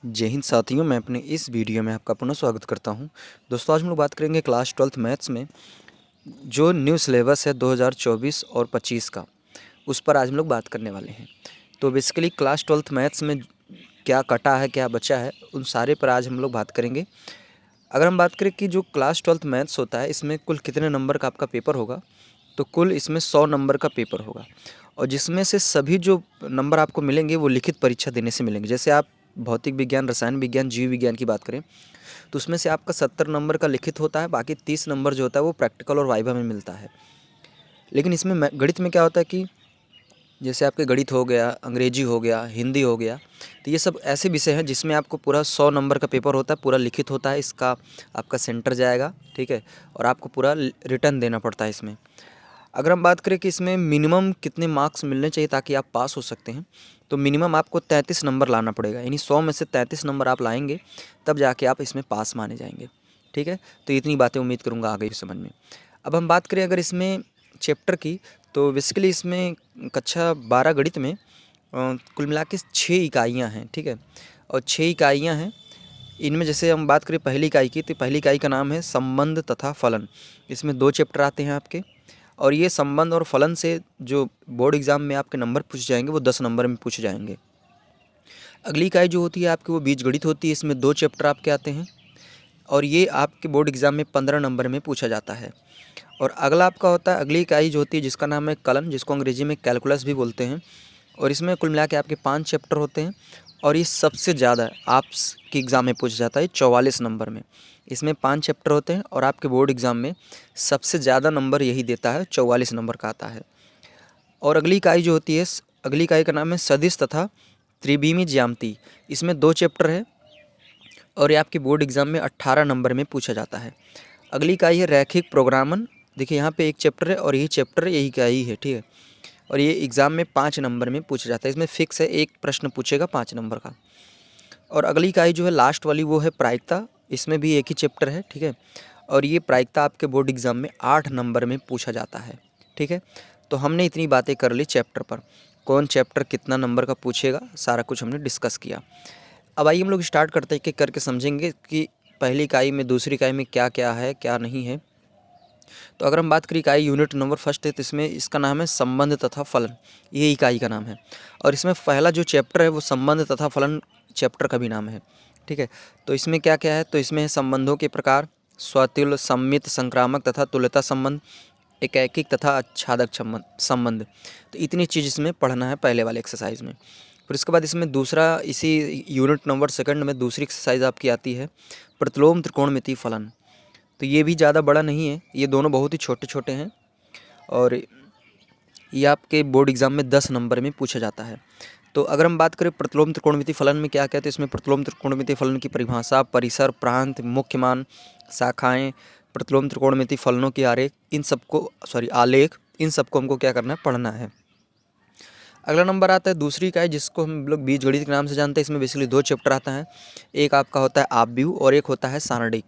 जय हिंद साथियों, मैं अपने इस वीडियो में आपका पुनः स्वागत करता हूं। दोस्तों, आज हम लोग बात करेंगे क्लास 12th मैथ्स में जो न्यू सिलेबस है 2024 और 25 का, उस पर आज हम लोग बात करने वाले हैं। तो बेसिकली क्लास 12th मैथ्स में क्या कटा है, क्या बचा है, उन सारे पर आज हम लोग बात करेंगे। अगर हम बात करें कि जो क्लास 12th मैथ्स होता है, इसमें कुल कितने नंबर का आपका पेपर होगा, तो कुल इसमें 100 नंबर का पेपर होगा। और जिसमें से सभी जो नंबर आपको मिलेंगे वो लिखित परीक्षा देने से मिलेंगे। जैसे आप भौतिक विज्ञान, रसायन विज्ञान, जीव विज्ञान की बात करें तो उसमें से आपका 70 नंबर का लिखित होता है, बाकी 30 नंबर जो होता है वो प्रैक्टिकल और वाइवा में मिलता है। लेकिन इसमें गणित में क्या होता है कि जैसे आपके गणित हो गया, अंग्रेजी हो गया, हिंदी हो गया, तो ये सब ऐसे विषय हैं जिसमें आपको पूरा 100 नंबर का पेपर होता है, पूरा लिखित होता है। इसका आपका सेंटर जाएगा, ठीक है, और आपको पूरा रिटर्न देना पड़ता है इसमें। अगर हम बात करें कि इसमें मिनिमम कितने मार्क्स मिलने चाहिए ताकि आप पास हो सकते हैं, तो मिनिमम आपको 33 नंबर लाना पड़ेगा। यानी 100 में से 33 नंबर आप लाएंगे, तब जाके आप इसमें पास माने जाएंगे। ठीक है, तो इतनी बातें उम्मीद करूँगा आ गई समझ में। अब हम बात करें अगर इसमें चैप्टर की, तो बेसिकली इसमें कक्षा 12 गणित में कुल मिला के 6 इकाइयाँ हैं। ठीक है, और 6 इकाइयाँ हैं। इनमें जैसे हम बात करें पहली इकाई की, तो पहली इकाई का नाम है संबंध तथा फलन। इसमें 2 चैप्टर आते हैं आपके, और ये संबंध और फलन से जो बोर्ड एग्जाम में आपके नंबर पूछे जाएंगे वो 10 नंबर में पूछे जाएंगे। अगली इकाई जो होती है आपकी वो बीजगणित होती है। इसमें 2 चैप्टर आपके आते हैं, और ये आपके बोर्ड एग्जाम में 15 नंबर में पूछा जाता है। और अगला आपका होता है अगली इकाई जो होती है जिसका नाम है कलन, जिसको अंग्रेजी में कैलकुलस भी बोलते हैं। और इसमें कुल मिला के आपके 5 चैप्टर होते हैं, और ये सबसे ज़्यादा आपके एग्ज़ाम में पूछा जाता है 44 नंबर में। इसमें 5 चैप्टर होते हैं, और आपके बोर्ड एग्ज़ाम में सबसे ज़्यादा नंबर यही देता है, 44 नंबर का आता है। और अगली इकाई जो होती है, अगली इकाई का नाम है सदिश तथा त्रिविमी ज्यामिति। इसमें 2 चैप्टर है, और ये आपके बोर्ड एग्ज़ाम में 18 नंबर में पूछा जाता है। अगली इकाई है रैखिक प्रोग्रामन। देखिए यहाँ पे एक चैप्टर है, और यही चैप्टर यही इकाई है, ठीक है। और ये एग्ज़ाम में 5 नंबर में पूछा जाता है। इसमें फिक्स है, एक प्रश्न पूछेगा 5 नंबर का। और अगली इकाई जो है लास्ट वाली वो है प्रायिकता। इसमें भी एक ही चैप्टर है, ठीक है। और ये प्रायिकता आपके बोर्ड एग्ज़ाम में 8 नंबर में पूछा जाता है, ठीक है। तो हमने इतनी बातें कर ली चैप्टर पर, कौन चैप्टर कितना नंबर का पूछेगा, सारा कुछ हमने डिस्कस किया। अब आइए हम लोग स्टार्ट करते हैं, कि करके समझेंगे कि पहली इकाई में, दूसरी इकाई में क्या क्या है, क्या नहीं है। तो अगर हम बात करें इकाई यूनिट नंबर फर्स्ट है, तो इसमें इसका नाम है संबंध तथा फलन, ये इकाई का नाम है। और इसमें पहला जो चैप्टर है वो संबंध तथा फलन चैप्टर का भी नाम है, ठीक है। तो इसमें क्या क्या है, तो इसमें है संबंधों के प्रकार, स्वतुल्य, सम्मित, संक्रामक तथा तुल्यता संबंध, एकैकिक तथा आच्छादक संबंध। तो इतनी चीज़ इसमें पढ़ना है पहले वाले एक्सरसाइज में। फिर उसके बाद इसमें दूसरा, इसी यूनिट नंबर सेकंड में दूसरी एक्सरसाइज आपकी आती है प्रतिलोम त्रिकोणमितीय फलन। तो ये भी ज़्यादा बड़ा नहीं है, ये दोनों बहुत ही छोटे छोटे हैं, और ये आपके बोर्ड एग्ज़ाम में 10 नंबर में पूछा जाता है। तो अगर हम बात करें प्रतिलोम त्रिकोणमितीय फलन में क्या कहते हैं, इसमें प्रतिलोम त्रिकोणमितीय फलन की परिभाषा, परिसर, प्रांत, मुख्य मान, शाखाएँ, प्रतिलोम त्रिकोणमितीय फलनों के आरेख, इन सबको आलेख, इन सबको हमको क्या करना है, पढ़ना है। अगला नंबर आता है दूसरी इकाई, जिसको हम लोग बीजगणित के नाम से जानते हैं। इसमें बेसिकली 2 चैप्टर आता है, एक आपका होता है आपव्यूह और एक होता है सारणिक,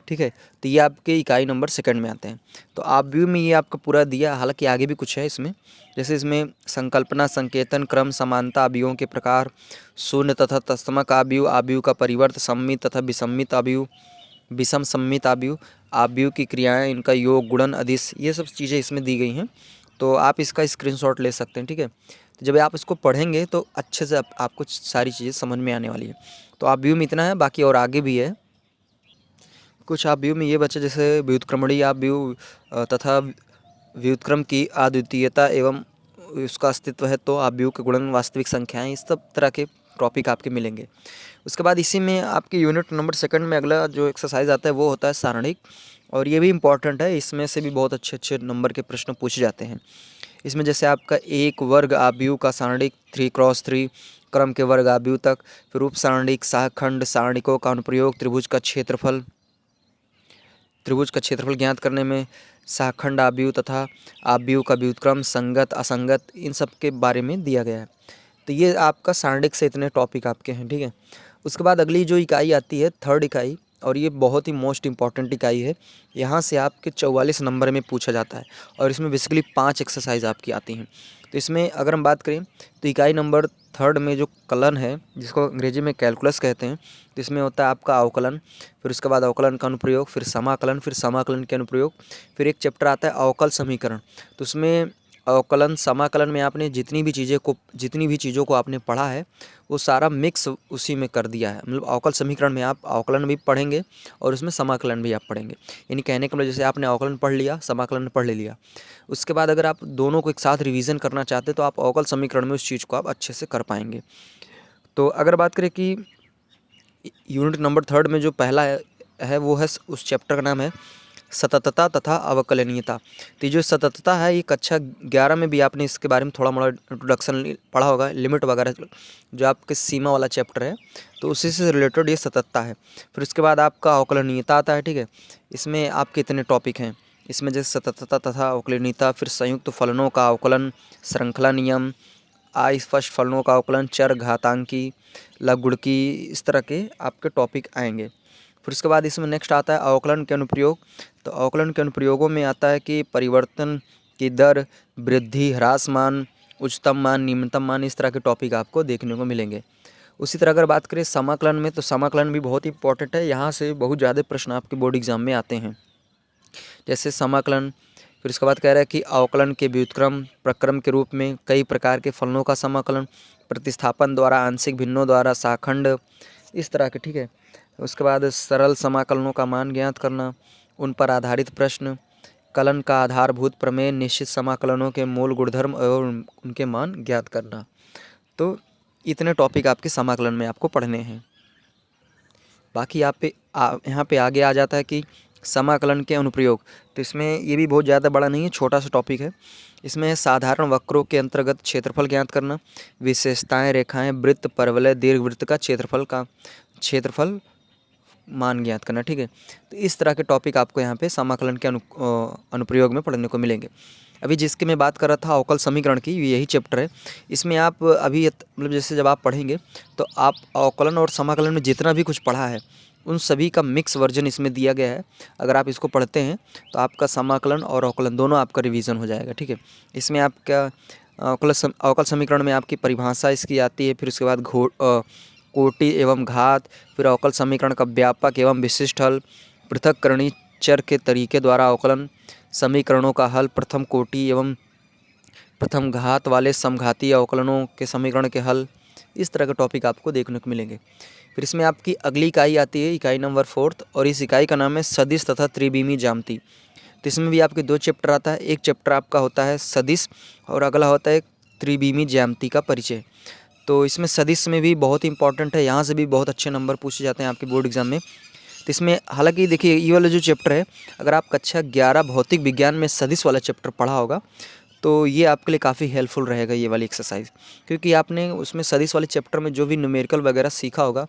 ठीक है। तो ये आपके इकाई नंबर सेकंड में आते हैं। तो आपव्यूह में ये आपका पूरा दिया, हालांकि आगे भी कुछ है इसमें, जैसे इसमें संकल्पना, संकेतन, क्रम, समानता, अवयवों के प्रकार, शून्य तथा तत्समक अवयव, अवयव का परिवर्त, सम्मित तथा विसम्मित अवयव, विषम सम्मित अवयव, अवयव की क्रियाएं, इनका योग, गुणन, अदिश, ये सब चीज़ें इसमें दी गई हैं। तो आप इसका स्क्रीनशॉट ले सकते हैं, ठीक है। तो जब आप इसको पढ़ेंगे तो अच्छे से आपको सारी चीज़ें समझ में आने वाली है। तो अवयव में इतना है, बाकी और आगे भी है कुछ। अवयव में ये बच्चे जैसे व्युत्क्रमणीय अवयव तथा व्युत्क्रम की अद्वितीयता एवं उसका अस्तित्व है, तो अवयव के गुणन, वास्तविक संख्याएं, इस सब तरह के टॉपिक आपके मिलेंगे। उसके बाद इसी में आपके यूनिट नंबर सेकंड में अगला जो एक्सरसाइज आता है वो होता है सारणिक, और ये भी इम्पॉर्टेंट है। इसमें से भी बहुत अच्छे अच्छे नंबर के प्रश्न पूछे जाते हैं। इसमें जैसे आपका एक वर्ग अवयव का सारणिक 3x3, क्रम के वर्ग अवयव तक, फिर उप सारणिक, सहखंड, सारणिकों का अनुप्रयोग, त्रिभुज का क्षेत्रफल ज्ञात करने में, सहखंड अवयव तथा अवयव का व्युत्क्रम, संगत, असंगत, इन सब के बारे में दिया गया है। तो ये आपका सारणिक से इतने टॉपिक आपके हैं, ठीक है। उसके बाद अगली जो इकाई आती है थर्ड इकाई, और ये बहुत ही मोस्ट इंपॉर्टेंट इकाई है। यहाँ से आपके 44 नंबर में पूछा जाता है, और इसमें बेसिकली 5 एक्सरसाइज आपकी आती हैं। तो इसमें अगर हम बात करें तो इकाई नंबर थर्ड में जो कलन है, जिसको अंग्रेजी में कैलकुलस कहते हैं, तो इसमें होता है आपका अवकलन, फिर उसके बाद अवकलन का अनुप्रयोग, फिर समाकलन के अनुप्रयोग, फिर एक चैप्टर आता है अवकल समीकरण। तो उसमें अवकलन समाकलन में आपने जितनी भी चीज़ों को आपने पढ़ा है वो सारा मिक्स उसी में कर दिया है। मतलब अवकल समीकरण में आप अवकलन भी पढ़ेंगे और उसमें समाकलन भी आप पढ़ेंगे। यानी कहने का मतलब जैसे आपने अवकलन पढ़ लिया, समाकलन पढ़ लिया, उसके बाद अगर आप दोनों को एक साथ रिवीजन करना चाहते हैं तो आप अवकल समीकरण में उस चीज़ को आप अच्छे से कर पाएंगे। तो अगर बात करें कि यूनिट नंबर थर्ड में जो पहला है वो है, उस चैप्टर का नाम है सततता तथा अवकलनीयता। तो ये जो सततता है ये कक्षा 11 में भी आपने इसके बारे में थोड़ा मोड़ा इंट्रोडक्शन पढ़ा होगा, लिमिट वगैरह जो आपके सीमा वाला चैप्टर है, तो उसी से रिलेटेड ये सततता है। फिर उसके बाद आपका अवकलनीयता आता है, ठीक है। इसमें आपके इतने टॉपिक हैं, इसमें जैसे सततता तथा अवकलनीयता, फिर संयुक्त फलनों का अवकलन, श्रृंखला नियम, अस्पष्ट फलनों का अवकलन, चर घातांकी, लघुगुणकी, इस तरह के आपके टॉपिक आएंगे। फिर उसके बाद इसमें नेक्स्ट आता है अवकलन के अनुप्रयोग। तो अवकलन के अनुप्रयोगों में आता है कि परिवर्तन की दर, वृद्धि, ह्रास मान, उच्चतम मान, निम्नतम मान, इस तरह के टॉपिक आपको देखने को मिलेंगे। उसी तरह अगर बात करें समाकलन में, तो समाकलन भी बहुत इंपॉर्टेंट है, यहाँ से बहुत ज़्यादा प्रश्न आपके बोर्ड एग्जाम में आते हैं। जैसे समाकलन, फिर उसके बाद कह रहा है कि अवकलन के व्युत्क्रम प्रक्रम के रूप में कई प्रकार के फलनों का समाकलन, प्रतिस्थापन द्वारा, आंशिक भिन्नों द्वारा, शाखंड, इस तरह के, ठीक है। उसके बाद सरल समाकलनों का मान ज्ञात करना, उन पर आधारित प्रश्न, कलन का आधारभूत प्रमेय, निश्चित समाकलनों के मूल गुणधर्म और उनके मान ज्ञात करना। तो इतने टॉपिक आपके समाकलन में आपको पढ़ने हैं। बाकी यहाँ पे आगे आ जाता है कि समाकलन के अनुप्रयोग। तो इसमें ये भी बहुत ज़्यादा बड़ा नहीं है, छोटा सा टॉपिक है। इसमें साधारण वक्रों के अंतर्गत क्षेत्रफल ज्ञात करना, विशेषताएं, रेखाएं, वृत्त, परवलय, दीर्घवृत्त का क्षेत्रफल मान ज्ञात करना, ठीक है। तो इस तरह के टॉपिक आपको यहाँ पे समाकलन के अनुप्रयोग में पढ़ने को मिलेंगे। अभी जिसकी मैं बात कर रहा था अवकल समीकरण की, यही चैप्टर है। इसमें आप अभी मतलब जैसे जब आप पढ़ेंगे तो आप अवकलन और समाकलन में जितना भी कुछ पढ़ा है उन सभी का मिक्स वर्जन इसमें दिया गया है। अगर आप इसको पढ़ते हैं तो आपका समाकलन और अवकलन दोनों आपका रिवीजन हो जाएगा, ठीक है। इसमें आपका अवकल समीकरण में आपकी परिभाषा इसकी आती है, फिर उसके बाद कोटि एवं घात, फिर अवकल समीकरण का व्यापक एवं विशिष्ट हल, पृथक्करणीय चर के तरीके द्वारा अवकलन समीकरणों का हल, प्रथम कोटि एवं प्रथम घात वाले समघातीय अवकलनों के समीकरण के हल, इस तरह के टॉपिक आपको देखने को मिलेंगे। फिर इसमें आपकी अगली इकाई आती है, इकाई नंबर 4, और इस इकाई का नाम है सदिश तथा त्रिविमीय ज्यामिति। तो इसमें भी आपके 2 चैप्टर आता है। एक चैप्टर आपका होता है सदिश और अगला होता है त्रिविमीय ज्यामिति का परिचय। तो इसमें सदिश में भी बहुत इंपॉर्टेंट है, यहाँ से भी बहुत अच्छे नंबर पूछे जाते हैं आपके बोर्ड एग्जाम में। तो इसमें हालांकि देखिए ये वाला जो चैप्टर है, अगर आप कक्षा 11 भौतिक विज्ञान में सदिश वाला चैप्टर पढ़ा होगा तो ये आपके लिए काफ़ी हेल्पफुल रहेगा ये वाली एक्सरसाइज, क्योंकि आपने उसमें सदिश वाले चैप्टर में जो भी न्यूमेरिकल वगैरह सीखा होगा,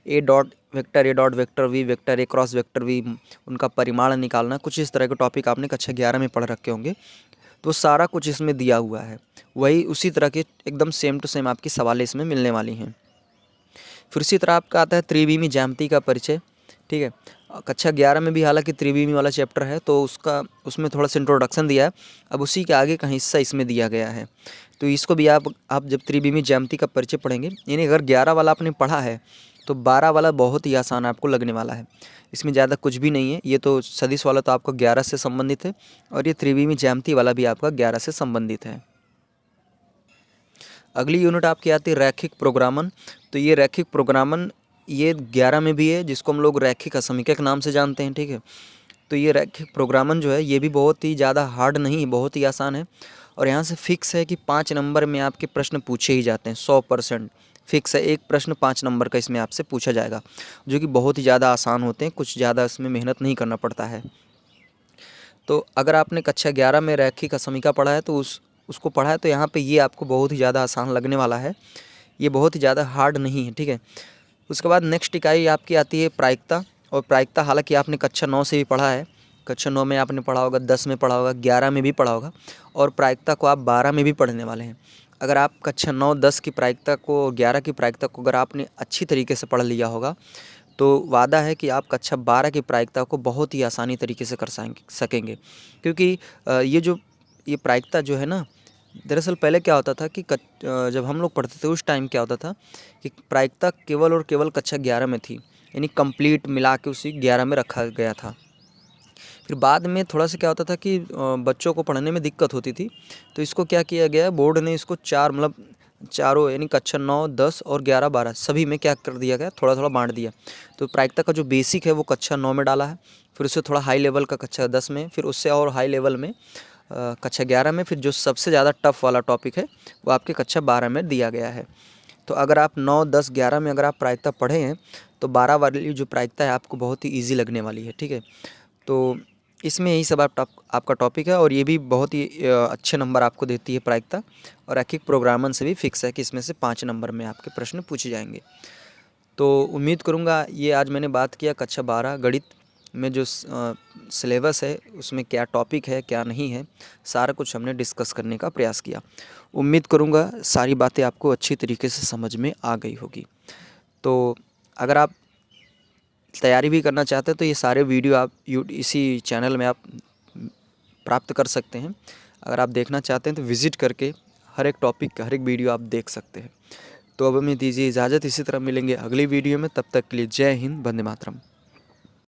A dot vector V vector A cross vector V, उनका परिमाण निकालना, कुछ इस तरह के टॉपिक आपने कक्षा 11 में पढ़ रखे होंगे। तो सारा कुछ इसमें दिया हुआ है, वही उसी तरह के एकदम सेम टू सेम आपकी सवालें इसमें मिलने वाली हैं। फिर उसी तरह आपका आता है त्रिविमीय ज्यामिति का परिचय, ठीक है। कक्षा 11 में भी हालांकि त्रिविमीय वाला चैप्टर है तो उसमें थोड़ा सा इंट्रोडक्शन दिया है, अब उसी के आगे का हिस्सा इसमें दिया गया है। तो इसको भी आप जब त्रिविमीय ज्यामिति का परिचय पढ़ेंगे, यानी अगर 11 वाला आपने पढ़ा है तो 12 वाला बहुत ही आसान आपको लगने वाला है। इसमें ज़्यादा कुछ भी नहीं है, ये तो सदिश वाला तो आपका 11 से संबंधित है और ये त्रिविमीय ज्यामिति वाला भी आपका 11 से संबंधित है। अगली यूनिट आपकी आती है रैखिक प्रोग्रामन। तो ये रैखिक प्रोग्रामन ये 11 में भी है, जिसको हम लोग रैखिक असमीकरण नाम से जानते हैं, ठीक है। तो ये रैखिक प्रोग्रामन जो है ये भी बहुत ही ज़्यादा हार्ड नहीं, बहुत ही आसान है। और यहाँ से फिक्स है कि 5 नंबर में आपके प्रश्न पूछे ही जाते हैं, 100% फिक्स है। एक प्रश्न 5 नंबर का इसमें आपसे पूछा जाएगा, जो कि बहुत ही ज़्यादा आसान होते हैं, कुछ ज़्यादा इसमें मेहनत नहीं करना पड़ता है। तो अगर आपने कक्षा 11 में रैखिक असमीकरण पढ़ा है तो उसको पढ़ा है तो यहाँ पे ये आपको बहुत ही ज़्यादा आसान लगने वाला है, ये बहुत ही ज़्यादा हार्ड नहीं है, ठीक है। उसके बाद नेक्स्ट इकाई आपकी आती है प्रायिकता। और प्रायिकता हालांकि आपने कक्षा 9 से भी पढ़ा है, कक्षा 9 में आपने पढ़ा होगा, 10 में पढ़ा होगा, 11 में भी पढ़ा होगा, और प्रायिकता को आप 12 में भी पढ़ने वाले हैं। अगर आप कक्षा 9, 10 की प्रायिकता को, 11 की प्रायिकता को अगर आपने अच्छी तरीके से पढ़ लिया होगा तो वादा है कि आप कक्षा 12 की प्रायिकता को बहुत ही आसानी तरीके से कर सकेंगे। क्योंकि ये प्रायिकता जो है ना, दरअसल पहले क्या होता था कि जब हम लोग पढ़ते थे उस टाइम क्या होता था कि प्रायिकता केवल और केवल कक्षा 11 में थी, यानी कंप्लीट मिला के उसी 11 में रखा गया था। फिर बाद में थोड़ा सा क्या होता था कि बच्चों को पढ़ने में दिक्कत होती थी, तो इसको क्या किया गया, बोर्ड ने इसको चार मतलब चारों यानी कक्षा 9, 10 और 11, 12 सभी में क्या कर दिया गया, थोड़ा थोड़ा बांट दिया। तो प्रायिकता का जो बेसिक है वो कक्षा 9 में डाला है, फिर उससे थोड़ा हाई लेवल का कक्षा 10 में, फिर उससे और हाई लेवल में कक्षा 11 में, फिर जो सबसे ज़्यादा टफ वाला टॉपिक है वो आपके कक्षा 12 में दिया गया है। तो अगर आप 9, 10, 11 में अगर आप प्रायिकता पढ़े हैं तो 12 वाली जो प्रायिकता है आपको बहुत ही ईजी लगने वाली है, ठीक है। तो इसमें यही सब आपका टॉपिक है, और ये भी बहुत ही अच्छे नंबर आपको देती है प्रायिकता, और रैखिक प्रोग्रामन से भी फिक्स है कि इसमें से 5 नंबर में आपके प्रश्न पूछे जाएंगे। तो उम्मीद करूँगा ये आज मैंने बात किया कक्षा 12 गणित में जो सिलेबस है उसमें क्या टॉपिक है क्या नहीं है, सारा कुछ हमने डिस्कस करने का प्रयास किया। उम्मीद करूँगा सारी बातें आपको अच्छी तरीके से समझ में आ गई होगी। तो अगर आप तैयारी भी करना चाहते हैं तो ये सारे वीडियो आप इसी चैनल में आप प्राप्त कर सकते हैं। अगर आप देखना चाहते हैं तो विज़िट करके हर एक टॉपिक का हर एक वीडियो आप देख सकते हैं। तो अब हमें दीजिए इजाज़त, इसी तरह मिलेंगे अगली वीडियो में, तब तक के लिए जय हिंद, वंदे मातरम।